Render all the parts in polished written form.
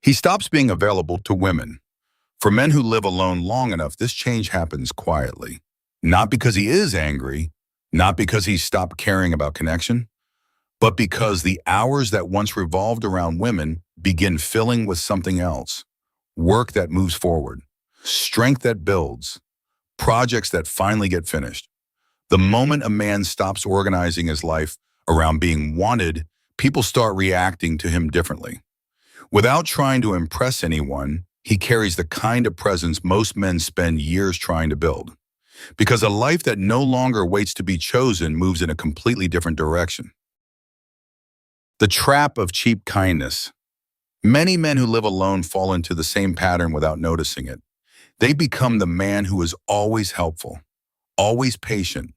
He stops being available to women. For men who live alone long enough, this change happens quietly. Not because he is angry, not because he stopped caring about connection, but because the hours that once revolved around women begin filling with something else. Work that moves forward, strength that builds, projects that finally get finished. The moment a man stops organizing his life around being wanted, people start reacting to him differently. Without trying to impress anyone, he carries the kind of presence most men spend years trying to build. Because a life that no longer waits to be chosen moves in a completely different direction. The trap of cheap kindness. Many men who live alone fall into the same pattern without noticing it. They become the man who is always helpful, always patient.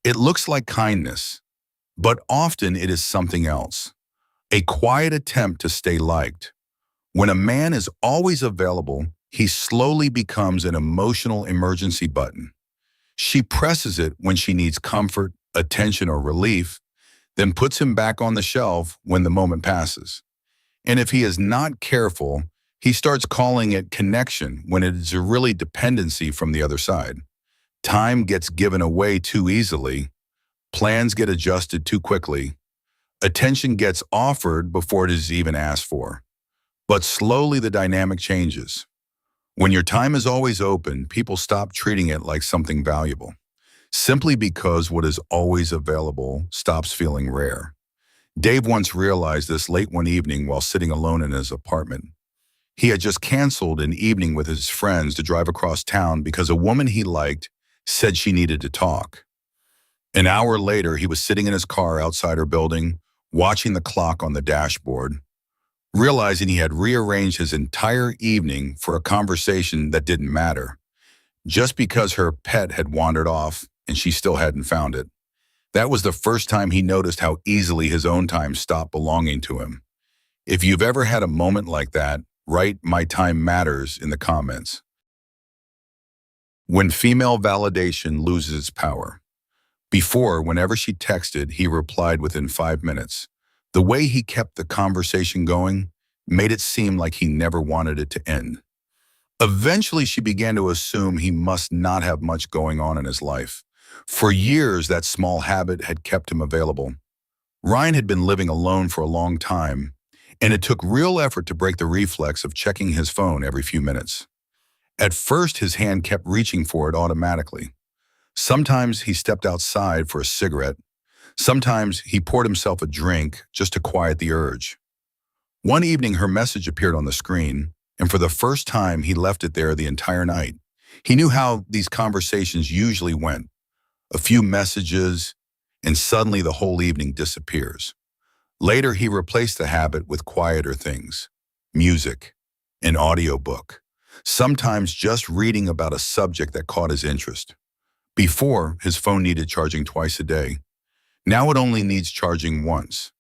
It looks like kindness, but often it is something else. A quiet attempt to stay liked. When a man is always available, he slowly becomes an emotional emergency button. She presses it when she needs comfort, attention, or relief, then puts him back on the shelf when the moment passes. And if he is not careful, he starts calling it connection when it is really dependency from the other side. Time gets given away too easily. Plans get adjusted too quickly. Attention gets offered before it is even asked for. But slowly the dynamic changes. When your time is always open, people stop treating it like something valuable, simply because what is always available stops feeling rare. Dave once realized this late one evening while sitting alone in his apartment. He had just canceled an evening with his friends to drive across town because a woman he liked said she needed to talk. An hour later, he was sitting in his car outside her building, watching the clock on the dashboard, realizing he had rearranged his entire evening for a conversation that didn't matter, just because her pet had wandered off and she still hadn't found it. That was the first time he noticed how easily his own time stopped belonging to him. If you've ever had a moment like that, write "My time matters" in the comments. When female validation loses its power. Before, whenever she texted, he replied within 5 minutes. The way he kept the conversation going made it seem like he never wanted it to end. Eventually, she began to assume he must not have much going on in his life. For years, that small habit had kept him available. Ryan had been living alone for a long time, and it took real effort to break the reflex of checking his phone every few minutes. At first, his hand kept reaching for it automatically. Sometimes he stepped outside for a cigarette. Sometimes he poured himself a drink just to quiet the urge. One evening, her message appeared on the screen, and for the first time, he left it there the entire night. He knew how these conversations usually went. A few messages, and suddenly the whole evening disappears. Later, he replaced the habit with quieter things, music, an audiobook, sometimes just reading about a subject that caught his interest. Before, his phone needed charging twice a day. Now it only needs charging once,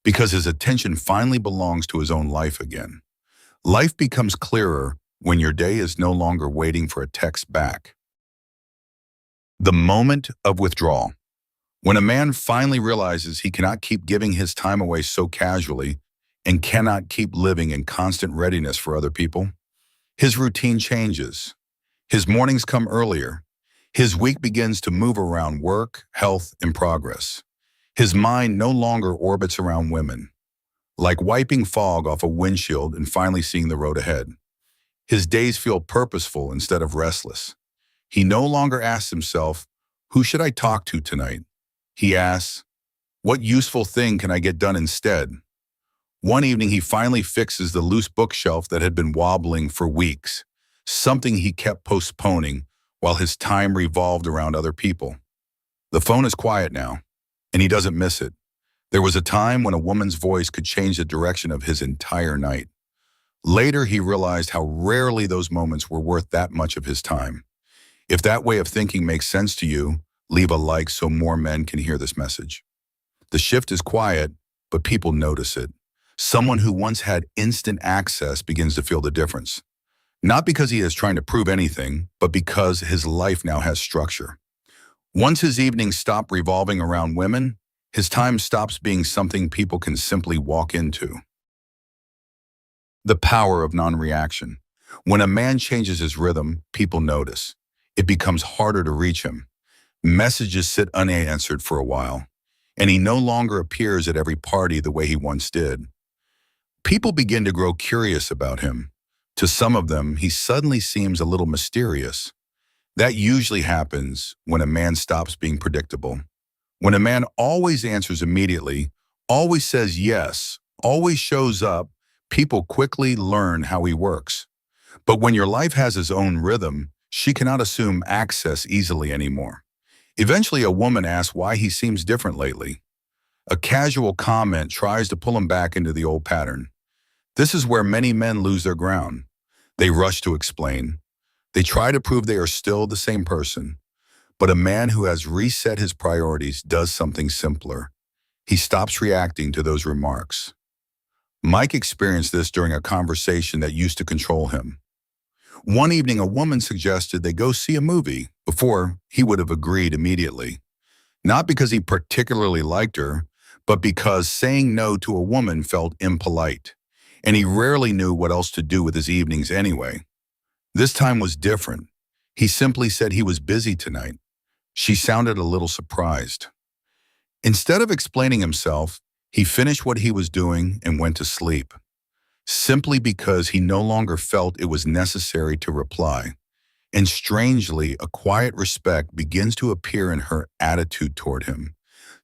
because his attention finally belongs to his own life again. Life becomes clearer when your day is no longer waiting for a text back. The moment of withdrawal. When a man finally realizes he cannot keep giving his time away so casually and cannot keep living in constant readiness for other people, his routine changes. His mornings come earlier. His week begins to move around work, health, and progress. His mind no longer orbits around women, like wiping fog off a windshield and finally seeing the road ahead. His days feel purposeful instead of restless. He no longer asks himself, "Who should I talk to tonight?" He asks, "What useful thing can I get done instead?" One evening, he finally fixes the loose bookshelf that had been wobbling for weeks, something he kept postponing while his time revolved around other people. The phone is quiet now, and he doesn't miss it. There was a time when a woman's voice could change the direction of his entire night. Later, he realized how rarely those moments were worth that much of his time. If that way of thinking makes sense to you, leave a like so more men can hear this message. The shift is quiet, but people notice it. Someone who once had instant access begins to feel the difference. Not because he is trying to prove anything, but because his life now has structure. Once his evenings stop revolving around women, his time stops being something people can simply walk into. The power of non-reaction. When a man changes his rhythm, people notice. It becomes harder to reach him. Messages sit unanswered for a while, and he no longer appears at every party the way he once did. People begin to grow curious about him. To some of them, he suddenly seems a little mysterious. That usually happens when a man stops being predictable. When a man always answers immediately, always says yes, always shows up, people quickly learn how he works. But when your life has its own rhythm, she cannot assume access easily anymore. Eventually, a woman asks why he seems different lately. A casual comment tries to pull him back into the old pattern. This is where many men lose their ground. They rush to explain. They try to prove they are still the same person. But a man who has reset his priorities does something simpler. He stops reacting to those remarks. Mike experienced this during a conversation that used to control him. One evening, a woman suggested they go see a movie. Before, he would have agreed immediately. Not because he particularly liked her, but because saying no to a woman felt impolite, and he rarely knew what else to do with his evenings anyway. This time was different. He simply said he was busy tonight. She sounded a little surprised. Instead of explaining himself, he finished what he was doing and went to sleep, simply because he no longer felt it was necessary to reply. And strangely, a quiet respect begins to appear in her attitude toward him,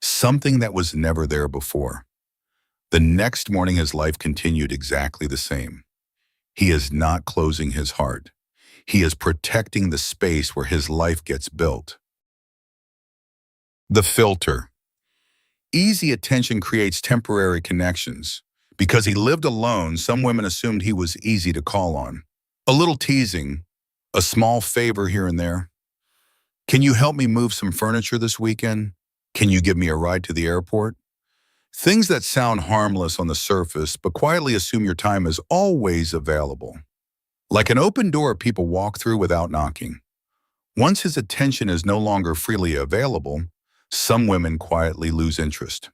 something that was never there before. The next morning, his life continued exactly the same. He is not closing his heart. He is protecting the space where his life gets built. The filter. Easy attention creates temporary connections. Because he lived alone, some women assumed he was easy to call on. A little teasing, a small favor here and there. Can you help me move some furniture this weekend? Can you give me a ride to the airport? Things that sound harmless on the surface, but quietly assume your time is always available. Like an open door people walk through without knocking. Once his attention is no longer freely available, some women quietly lose interest.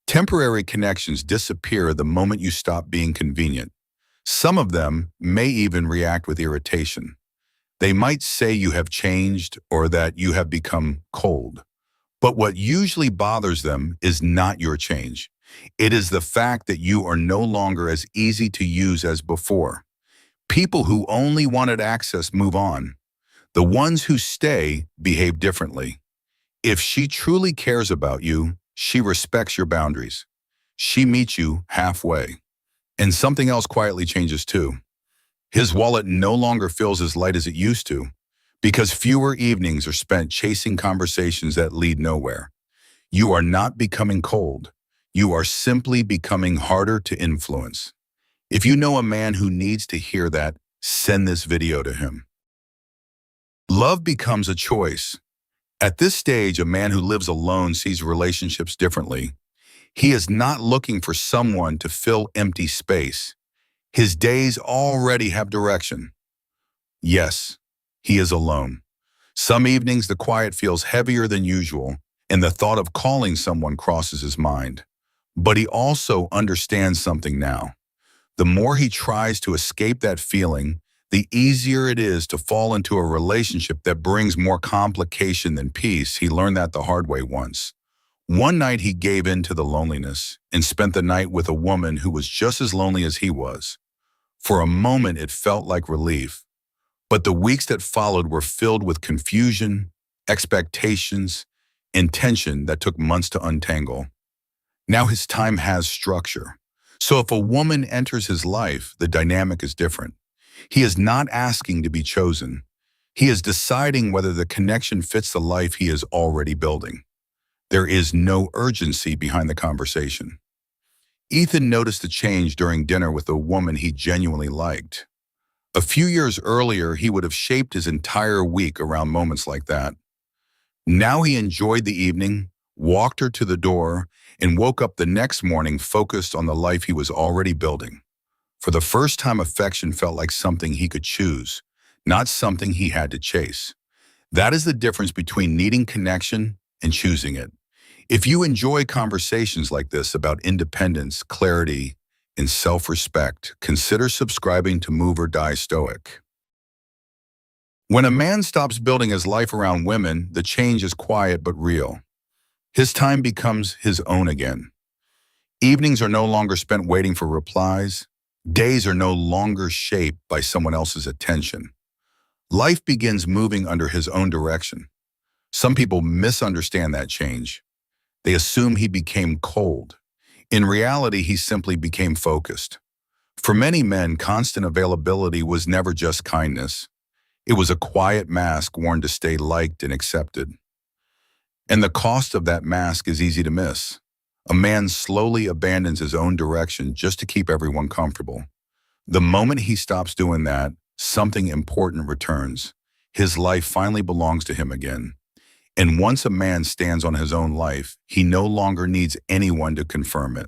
Temporary connections disappear the moment you stop being convenient. Some of them may even react with irritation. They might say you have changed or that you have become cold. But what usually bothers them is not your change. It is the fact that you are no longer as easy to use as before. People who only wanted access move on. The ones who stay behave differently. If she truly cares about you, she respects your boundaries. She meets you halfway. And something else quietly changes too. His wallet no longer feels as light as it used to, because fewer evenings are spent chasing conversations that lead nowhere. You are not becoming cold. You are simply becoming harder to influence. If you know a man who needs to hear that, send this video to him. Love becomes a choice. At this stage, a man who lives alone sees relationships differently. He is not looking for someone to fill empty space. His days already have direction. Yes, he is alone. Some evenings the quiet feels heavier than usual, and the thought of calling someone crosses his mind. But he also understands something now. The more he tries to escape that feeling, the easier it is to fall into a relationship that brings more complication than peace. He learned that the hard way once. One night he gave in to the loneliness and spent the night with a woman who was just as lonely as he was. For a moment it felt like relief, but the weeks that followed were filled with confusion, expectations, and tension that took months to untangle. Now his time has structure. So if a woman enters his life, the dynamic is different. He is not asking to be chosen. He is deciding whether the connection fits the life he is already building. There is no urgency behind the conversation. Ethan noticed a change during dinner with a woman he genuinely liked. A few years earlier, he would have shaped his entire week around moments like that. Now he enjoyed the evening, walked her to the door, and woke up the next morning focused on the life he was already building. For the first time, affection felt like something he could choose, not something he had to chase. That is the difference between needing connection and choosing it. If you enjoy conversations like this about independence, clarity, in self-respect, consider subscribing to Move or Die Stoic. When a man stops building his life around women, the change is quiet but real. His time becomes his own again. Evenings are no longer spent waiting for replies. Days are no longer shaped by someone else's attention. Life begins moving under his own direction. Some people misunderstand that change. They assume he became cold. In reality, he simply became focused. For many men, constant availability was never just kindness. It was a quiet mask worn to stay liked and accepted. And the cost of that mask is easy to miss. A man slowly abandons his own direction just to keep everyone comfortable. The moment he stops doing that, something important returns. His life finally belongs to him again. And once a man stands on his own life, he no longer needs anyone to confirm it.